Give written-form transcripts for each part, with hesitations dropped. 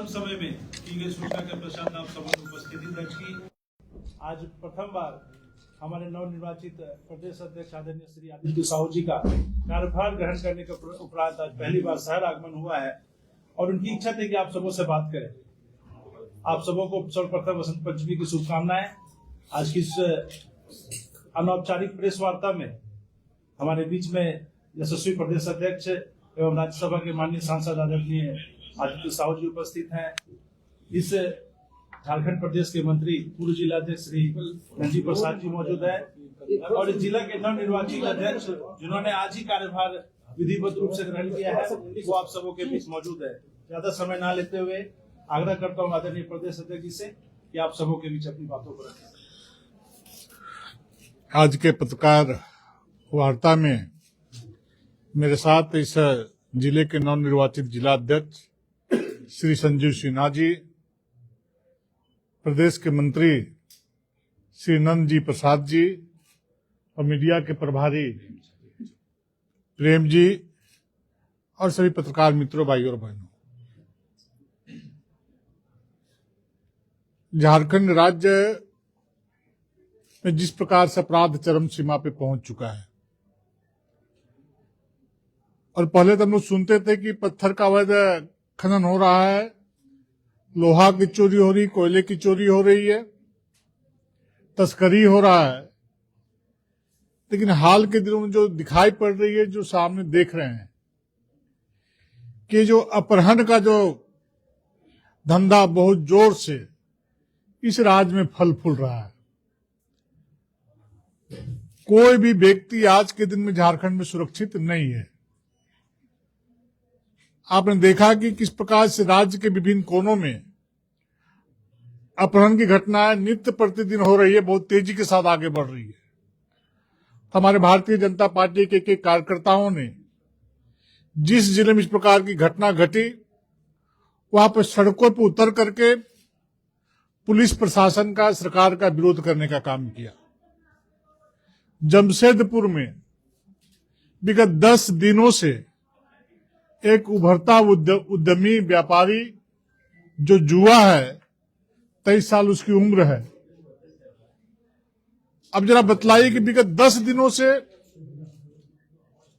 कम समय में की गई सूचना के पश्चात आप सबों ने उपस्थिति दर्ज की। आज प्रथम बार हमारे नवनिर्वाचित प्रदेश अध्यक्ष आदरणीय श्री आदित्य साहू जी का कार्यभार ग्रहण करने के उपरांत आज पहली बार शहर आगमन हुआ है और उनकी इच्छा थी कि आप सबों से बात करें। आप सबों को सर्वप्रथम वसंत पंचमी की शुभकामनाएं। आज की इस अनौपचारिक प्रेस वार्ता में हमारे बीच में यशस्वी प्रदेश अध्यक्ष एवं राज्यसभा के माननीय सांसद आदरणीय आदित्य साहू जी उपस्थित हैं। इस झारखंड प्रदेश के मंत्री पूर्व जिलाध्यक्ष श्री रंजी प्रसाद जी मौजूद है और इस जिला के नवनिर्वाचित अध्यक्ष जिन्होंने आज ही कार्यभार विधिवत रूप से ग्रहण किया है वो आप सबों के बीच मौजूद है। ज्यादा समय ना लेते हुए आग्रह करता हूँ आदरणीय प्रदेश अध्यक्ष जी से कि आप सबों के बीच अपनी बातों को रखें। आज के पत्रकार वार्ता में मेरे साथ इस जिले के नवनिर्वाचित जिला अध्यक्ष श्री संजीव सिन्हा जी, प्रदेश के मंत्री श्री नंद जी प्रसाद जी और मीडिया के प्रभारी प्रेम जी और सभी पत्रकार मित्रों, भाइयों और बहनों। झारखंड राज्य में जिस प्रकार से अपराध चरम सीमा पे पहुंच चुका है और पहले तो हम लोग सुनते थे कि पत्थर का अवैध खनन हो रहा है, लोहा की चोरी हो रही, कोयले की चोरी हो रही है, तस्करी हो रहा है, लेकिन हाल के दिनों में जो दिखाई पड़ रही है, जो सामने देख रहे हैं कि जो अपहरण का जो धंधा बहुत जोर से इस राज्य में फल फूल रहा है। कोई भी व्यक्ति आज के दिन में झारखंड में सुरक्षित नहीं है। आपने देखा कि किस प्रकार से राज्य के विभिन्न कोनों में अपहरण की घटनाएं नित्य प्रतिदिन हो रही है, बहुत तेजी के साथ आगे बढ़ रही है। हमारे भारतीय जनता पार्टी के कार्यकर्ताओं ने जिस जिले में इस प्रकार की घटना घटी वहां पर सड़कों पर उतर करके पुलिस प्रशासन का, सरकार का विरोध करने का काम किया। जमशेदपुर में विगत 10 दिनों से एक उभरता उद्यमी व्यापारी जो जुआ है, 23 साल उसकी उम्र है। अब जरा बतलाइए कि विगत 10 दिनों से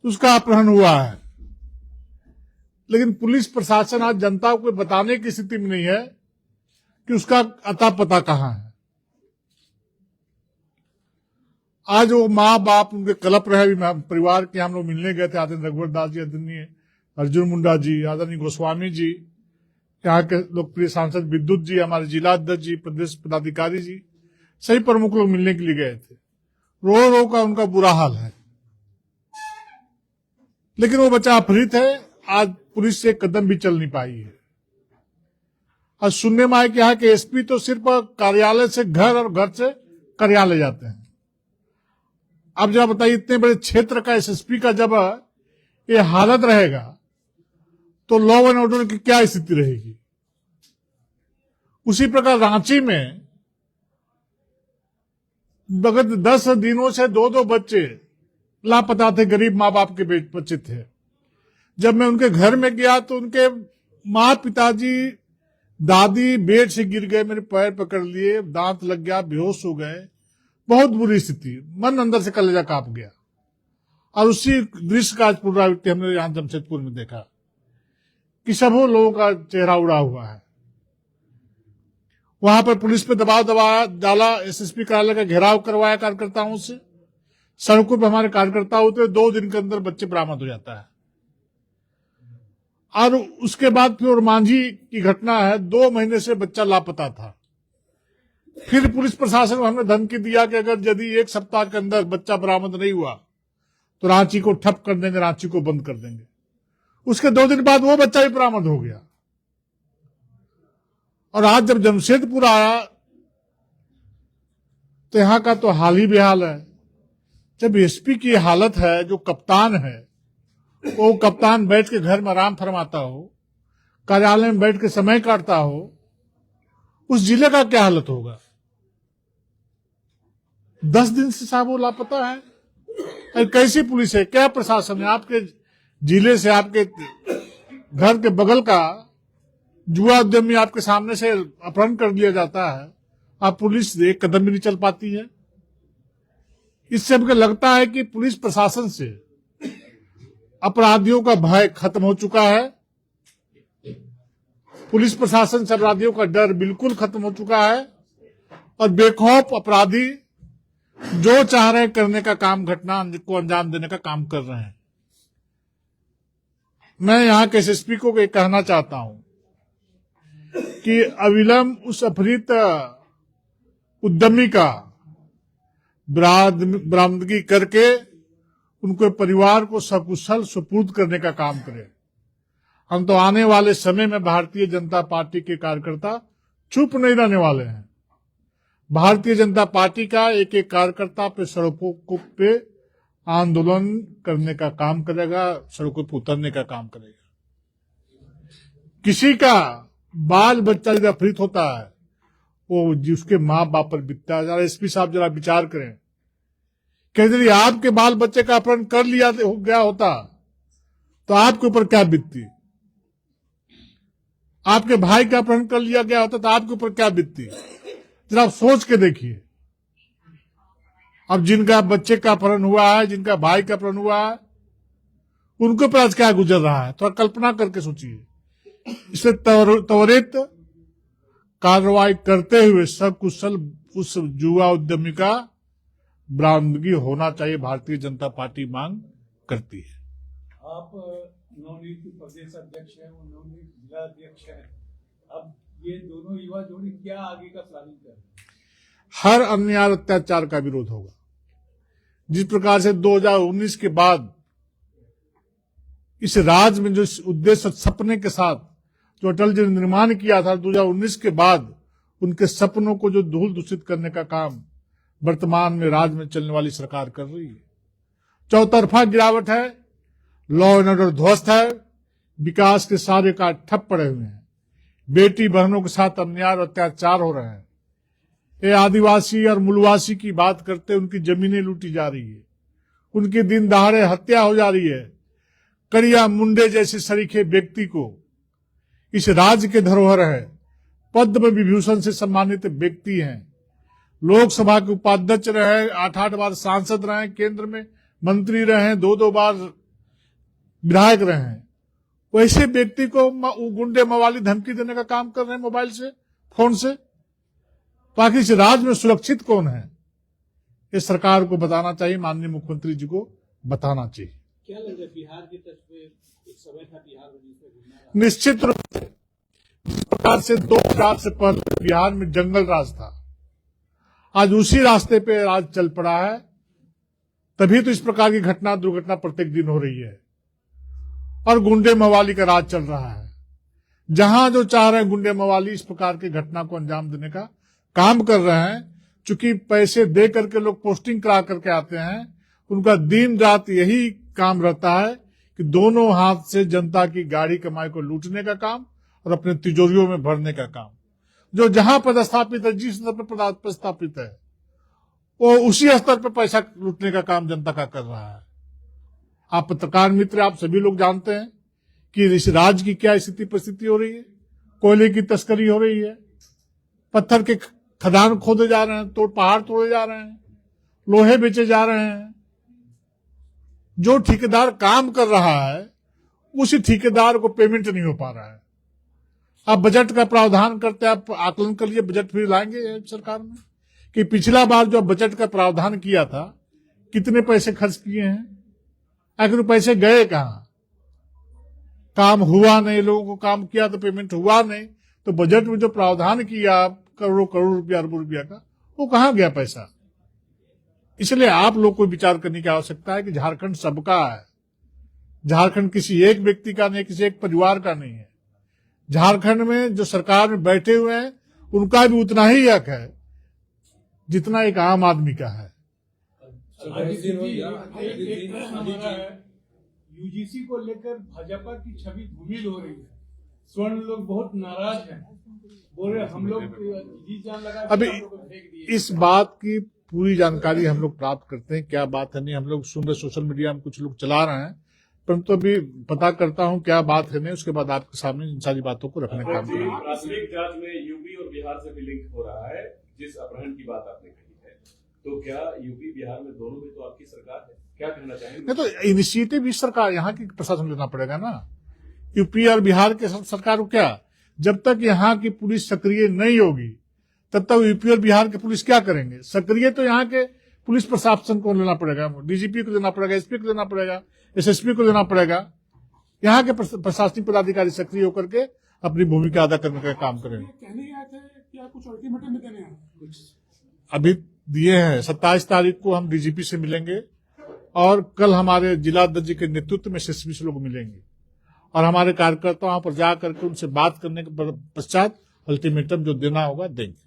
उसका अपहरण हुआ है, लेकिन पुलिस प्रशासन आज जनता को बताने की स्थिति में नहीं है कि उसका अता पता कहां है। आज वो माँ बाप उनके कलप रहे। परिवार के हम लोग मिलने गए थे, आदरणीय रघुवर दास जी, आदरणीय अर्जुन मुंडा जी, आदरणीय गोस्वामी जी, यहाँ के लोकप्रिय सांसद विद्युत जी, हमारे जिला अध्यक्ष जी, प्रदेश पदाधिकारी जी, सही प्रमुख लोग मिलने के लिए गए थे। रो रो का उनका बुरा हाल है, लेकिन वो बच्चा अपहरित है। आज पुलिस से कदम भी चल नहीं पाई है। आज सुनने में आया कि यहाँ के एसपी तो सिर्फ कार्यालय से घर और घर से कार्यालय जाते हैं। अब जरा बताइए, इतने बड़े क्षेत्र का एसएसपी का जब ये हालत रहेगा तो लॉ एंड ऑर्डर की क्या स्थिति रहेगी। उसी प्रकार रांची में विगत 10 दिनों से 2 बच्चे लापता थे, गरीब माँ बाप के बच्चे थे। जब मैं उनके घर में गया तो उनके माँ, पिताजी, दादी बेड से गिर गए, मेरे पैर पकड़ लिए, दांत लग गया, बेहोश हो गए। बहुत बुरी स्थिति, मन अंदर से कलेजा कांप गया। और उसी दृश्य का आज पुनरावृत्ति हमने यहां जमशेदपुर में देखा कि सबों लोगों का चेहरा उड़ा हुआ है। वहां पर पुलिस पे दबाव डाला, एसएसपी कार्यालय का घेराव करवाया कार्यकर्ताओं से। सड़कों पर हमारे कार्यकर्ता होते हैं, 2 दिन के अंदर बच्चे बरामद हो जाता है। और उसके बाद फिर मांझी की घटना है, 2 महीने से बच्चा लापता था। फिर पुलिस प्रशासन को हमने धमकी दिया कि अगर यदि 1 सप्ताह के अंदर बच्चा बरामद नहीं हुआ तो रांची को ठप कर देंगे, रांची को बंद कर देंगे। उसके 2 दिन बाद वो बच्चा भी बरामद हो गया। और आज जब जमशेदपुर आया तो यहां का तो हाल ही बेहाल है। जब एसपी की हालत है, जो कप्तान है, वो कप्तान बैठ के घर में आराम फरमाता हो, कार्यालय में बैठ के समय काटता हो, उस जिले का क्या हालत होगा। 10 दिन से साहब वो लापता है। अरे कैसी पुलिस है, क्या प्रशासन है। आपके जिले से, आपके घर के बगल का जुआ उद्यमी आपके सामने से अपहरण कर लिया जाता है, आप पुलिस एक कदम भी नहीं चल पाती है। इससे हमको लगता है कि पुलिस प्रशासन से अपराधियों का भय खत्म हो चुका है। पुलिस प्रशासन से अपराधियों का डर बिल्कुल खत्म हो चुका है और बेखौफ अपराधी जो चाह रहे हैं करने का काम, घटना को अंजाम देने का काम कर रहे हैं। मैं यहाँ के एसएसपी को ये कहना चाहता हूं कि अविलंब उस अपहृत उद्यमी का बरामदगी करके उनके परिवार को सकुशल सुपुर्द करने का काम करें। हम तो आने वाले समय में भारतीय जनता पार्टी के कार्यकर्ता चुप नहीं रहने वाले हैं। भारतीय जनता पार्टी का एक एक कार्यकर्ता पे सड़कों पे आंदोलन करने का काम करेगा, सड़कों पर उतरने का काम करेगा। किसी का बाल बच्चा यदि अपहृत होता है वो जिसके माँ बाप पर बीतता है। एसपी साहब जरा विचार करें कि यदि आपके बाल बच्चे का अपहरण कर लिया हो गया होता तो आपके ऊपर क्या बीतती, आपके भाई का अपहरण कर लिया गया होता तो आपके ऊपर क्या बीतती, जरा आप सोच के देखिए। अब जिनका बच्चे का अपहरण हुआ है, जिनका भाई का अपहरण हुआ है, उनके ऊपर आज क्या गुजर रहा है, थोड़ा कल्पना करके सोचिए। इसलिए त्वरित कार्रवाई करते हुए सकुशल उस जुआ उद्यमी का बरामदगी होना चाहिए, भारतीय जनता पार्टी मांग करती है। आप नवनियुक्त प्रदेश अध्यक्ष हैं, वो नवनियुक्त जिला अध्यक्ष हैं। अब ये दोनों युवा जोड़ी क्या आगे का प्लानिंग कर रहे हैं? हर अन्याय अत्याचार का विरोध होगा। जिस प्रकार से 2019 के बाद इस राज्य में जो उद्देश्य सपने के साथ जो अटल जी ने निर्माण किया था, 2019 के बाद उनके सपनों को जो धूल दूषित करने का काम वर्तमान में राज्य में चलने वाली सरकार कर रही है। चौतरफा गिरावट है, लॉ एंड ऑर्डर ध्वस्त है, विकास के सारे कार्य ठप पड़े हुए हैं, बेटी बहनों के साथ अन्याय और अत्याचार हो रहे हैं। ये आदिवासी और मूलवासी की बात करते उनकी जमीनें लूटी जा रही है, उनकी दिन दहाड़े हत्या हो जा रही है। करिया मुंडे जैसे सरीखे व्यक्ति को इस राज्य के धरोहर है, पद्म विभूषण से सम्मानित व्यक्ति हैं, लोकसभा के उपाध्यक्ष रहे, 8-8 बार सांसद रहे, केंद्र में मंत्री रहे, 2-2 बार विधायक रहे हैं। वैसे व्यक्ति को गुंडे मवाली धमकी देने का काम कर रहे हैं मोबाइल से, फोन से। बाकी इस राज्य में सुरक्षित कौन है, ये सरकार को बताना चाहिए, माननीय मुख्यमंत्री जी को बताना चाहिए। क्या लग रहा है बिहार की तर्ज पे एक समय था बिहार में निश्चित रूप से जिस प्रकार से 2004 से पहले बिहार में जंगल राज था, आज उसी रास्ते पे राज चल पड़ा है। तभी तो इस प्रकार की घटना दुर्घटना प्रत्येक दिन हो रही है और गुंडे मवाली का राज चल रहा है। जहां जो चाह रहे हैं गुंडे मवाली इस प्रकार की घटना को अंजाम देने का काम कर रहे हैं। चूंकि पैसे दे करके लोग पोस्टिंग करा करके आते हैं, उनका दिन रात यही काम रहता है कि दोनों हाथ से जनता की गाड़ी कमाई को लूटने का काम और अपने तिजोरियों में भरने का काम। जो जहां पदस्थापित है, जिस स्तर पर पदस्थापित है, वो उसी स्तर पर पैसा लूटने का काम जनता का कर रहा है। आप पत्रकार मित्र, आप सभी लोग जानते हैं कि इस राज्य की क्या स्थिति परिस्थिति हो रही है। कोयले की तस्करी हो रही है, पत्थर के खदान खोदे जा रहे हैं, पहाड़ तोड़े जा रहे हैं, लोहे बेचे जा रहे हैं। जो ठेकेदार काम कर रहा है उसी ठेकेदार को पेमेंट नहीं हो पा रहा है। आप बजट का प्रावधान करते हैं, आप आकलन कर लिए, बजट फिर लाएंगे सरकार में कि पिछला बार जो बजट का प्रावधान किया था कितने पैसे खर्च किए हैं, आखिर पैसे गए कहां, काम हुआ नहीं, लोगों को काम किया तो पेमेंट हुआ नहीं, तो बजट में जो प्रावधान किया करोड़ों करोड़ रुपया अरबों रुपया का, वो कहां गया पैसा। इसलिए आप लोग को विचार करने की आवश्यकता है कि झारखंड सबका है। झारखंड किसी एक व्यक्ति का नहीं, किसी एक परिवार का नहीं है। झारखंड में जो सरकार में बैठे हुए हैं उनका भी उतना ही हक है जितना एक आम आदमी का है। यूजीसी को लेकर भाजपा की छवि धूमिल हो रही है। स्वर्ण लोग बहुत नाराज हैं, बोल रहे हम लोग जी जान लगा अभी इस बात की पूरी जानकारी हम लोग प्राप्त करते हैं, क्या बात है नहीं। हम लोग सुन रहे, सोशल मीडिया में कुछ लोग चला रहे हैं परंतु अभी पता करता हूं क्या बात है नहीं, उसके बाद आपके सामने इन सारी बातों को रखने का काम करेंगे। प्राथमिक जांच में यूपी और बिहार से भी लिंक हो रहा है, जिस अपहरण की बात आपने कही है, तो क्या यूपी बिहार में दोनों में तो आपकी सरकार है, क्या कहना चाहेंगे? नहीं तो इनिशिएटिव इस सरकार यहाँ की प्रशासन लेना पड़ेगा ना। यूपी और बिहार के सरकार को क्या, जब तक यहाँ की पुलिस सक्रिय नहीं होगी तब तक यूपी और बिहार के पुलिस क्या करेंगे? सक्रिय तो यहाँ के पुलिस प्रशासन को लेना पड़ेगा, डीजीपी को देना पड़ेगा, एसपी को देना पड़ेगा, एसएसपी को देना पड़ेगा। यहाँ के प्रशासनिक पदाधिकारी सक्रिय होकर के अपनी भूमिका अदा करने का काम करेंगे। कहने आए थे क्या कुछ अल्टीमेटम भी देने आए? अभी दिए हैं। 27 तारीख को हम डीजीपी से मिलेंगे और कल हमारे जिलाध्यक्ष जी के नेतृत्व में एसएसपी से लोग मिलेंगे और हमारे कार्यकर्ताओं पर जा करके उनसे बात करने के पश्चात अल्टीमेटम जो देना होगा देंगे।